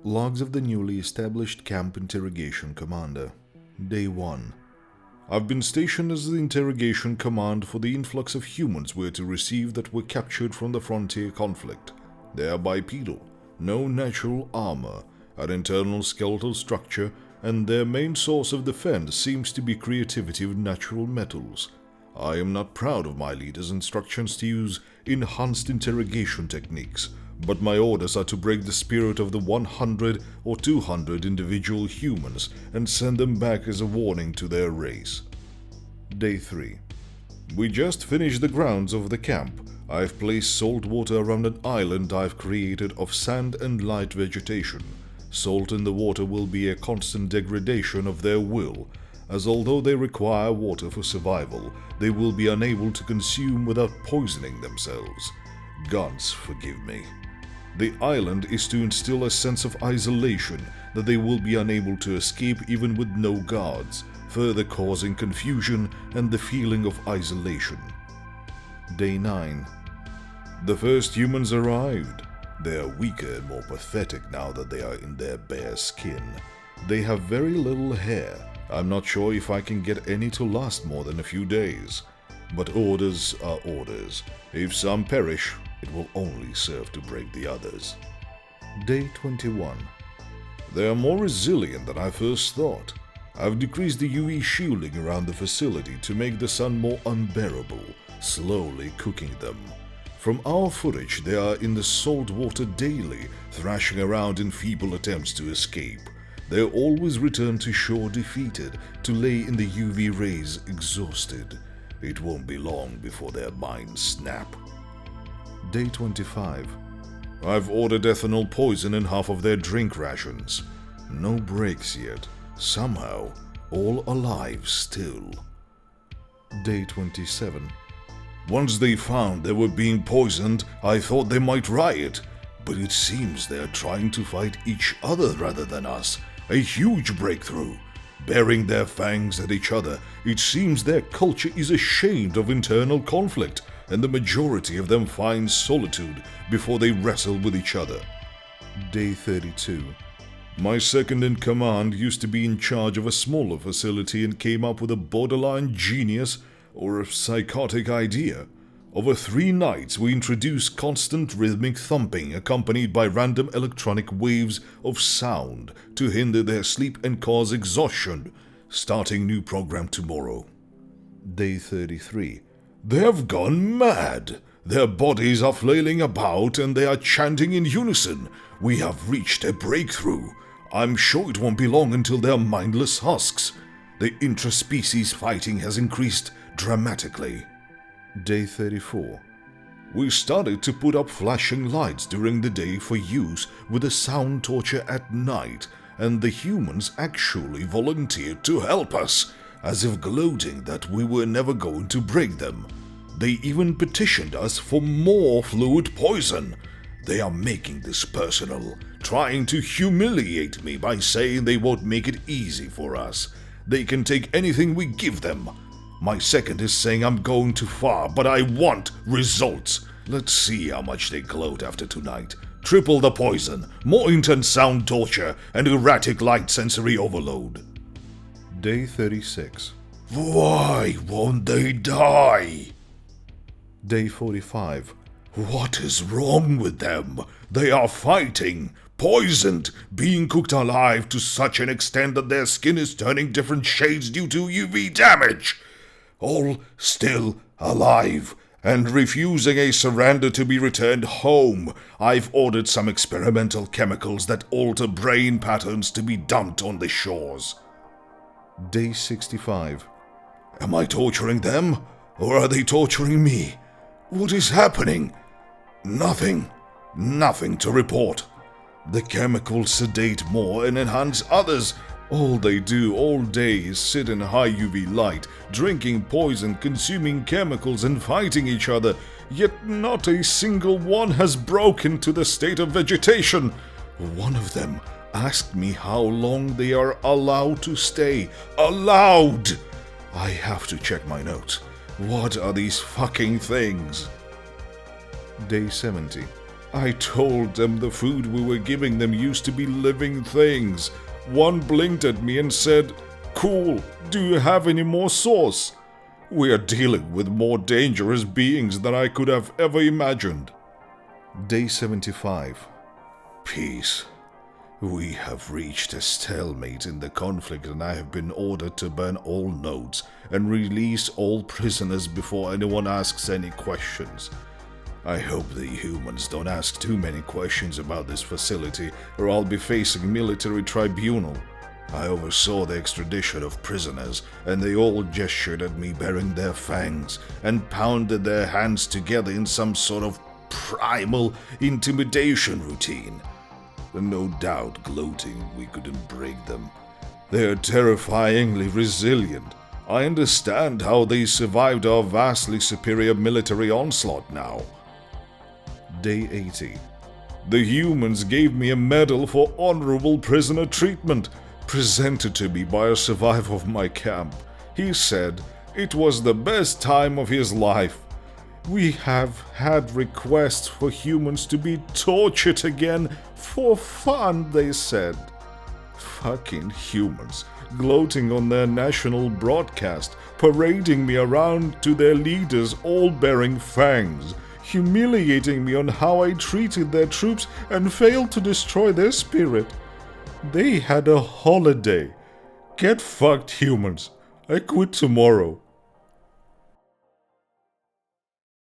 Logs of the newly established Camp Interrogation Commander. Day 1. I've been stationed as the interrogation command for the influx of humans we're to receive that were captured from the frontier conflict. They are bipedal, no natural armor, an internal skeletal structure, and their main source of defense seems to be creativity with natural metals. I am not proud of my leader's instructions to use enhanced interrogation techniques, but my orders are to break the spirit of the 100 or 200 individual humans and send them back as a warning to their race. Day 3. We just finished the grounds of the camp. I've placed salt water around an island I've created of sand and light vegetation. Salt in the water will be a constant degradation of their will, as although they require water for survival, they will be unable to consume without poisoning themselves. Gods forgive me. The island is to instill a sense of isolation that they will be unable to escape even with no guards, further causing confusion and the feeling of isolation. Day 9. The first humans arrived. They are weaker and more pathetic now that they are in their bare skin. They have very little hair. I'm not sure if I can get any to last more than a few days. But orders are orders. If some perish, it will only serve to break the others. Day 21. They are more resilient than I first thought. I've decreased the UV shielding around the facility to make the sun more unbearable, slowly cooking them. From our footage, they are in the salt water daily, thrashing around in feeble attempts to escape. They always return to shore defeated, to lay in the UV rays exhausted. It won't be long before their minds snap. Day 25. I've ordered ethanol poison in half of their drink rations. No breaks yet. Somehow, all alive still. Day 27. Once they found they were being poisoned, I thought they might riot. But it seems they're trying to fight each other rather than us. A huge breakthrough. Baring their fangs at each other, it seems their culture is ashamed of internal conflict, and the majority of them find solitude before they wrestle with each other. Day 32. My second-in-command used to be in charge of a smaller facility and came up with a borderline genius or a psychotic idea. Over 3 nights we introduced constant rhythmic thumping accompanied by random electronic waves of sound to hinder their sleep and cause exhaustion. Starting new program tomorrow. Day 33. They have gone mad. Their bodies are flailing about and they are chanting in unison. We have reached a breakthrough. I'm sure it won't be long until they are mindless husks. The intraspecies fighting has increased dramatically. Day 34. We started to put up flashing lights during the day for use with a sound torture at night, and the humans actually volunteered to help us, as if gloating that we were never going to break them. They even petitioned us for more fluid poison. They are making this personal, trying to humiliate me by saying they won't make it easy for us. They can take anything we give them. My second is saying I'm going too far, but I want results. Let's see how much they gloat after tonight. Triple the poison, more intense sound torture, and erratic light sensory overload. Day 36. Why won't they die? Day 45. What is wrong with them? They are fighting, poisoned, being cooked alive to such an extent that their skin is turning different shades due to UV damage. All still alive, and refusing a surrender to be returned home. I've ordered some experimental chemicals that alter brain patterns to be dumped on the shores. Day 65. Am I torturing them, or are they torturing me? What is happening? Nothing to report. The chemicals sedate more and enhance others. All they do all day is sit in high UV light, drinking poison, consuming chemicals, and fighting each other, yet not a single one has broken to the state of vegetation. One of them asked me how long they are allowed to stay. Allowed! I have to check my notes. What are these fucking things? Day 70. I told them the food we were giving them used to be living things. One blinked at me and said, "Cool, do you have any more sauce?" We are dealing with more dangerous beings than I could have ever imagined. Day 75. Peace. We have reached a stalemate in the conflict and I have been ordered to burn all notes and release all prisoners before anyone asks any questions. I hope the humans don't ask too many questions about this facility or I'll be facing military tribunal. I oversaw the extradition of prisoners and they all gestured at me baring their fangs and pounded their hands together in some sort of primal intimidation routine. No doubt gloating we couldn't break them. They are terrifyingly resilient. I understand how they survived our vastly superior military onslaught now. Day 80. The humans gave me a medal for honorable prisoner treatment, presented to me by a survivor of my camp. He said it was the best time of his life. We have had requests for humans to be tortured again for fun, they said. Fucking humans, gloating on their national broadcast, parading me around to their leaders all bearing fangs, humiliating me on how I treated their troops and failed to destroy their spirit. They had a holiday. Get fucked, humans. I quit tomorrow.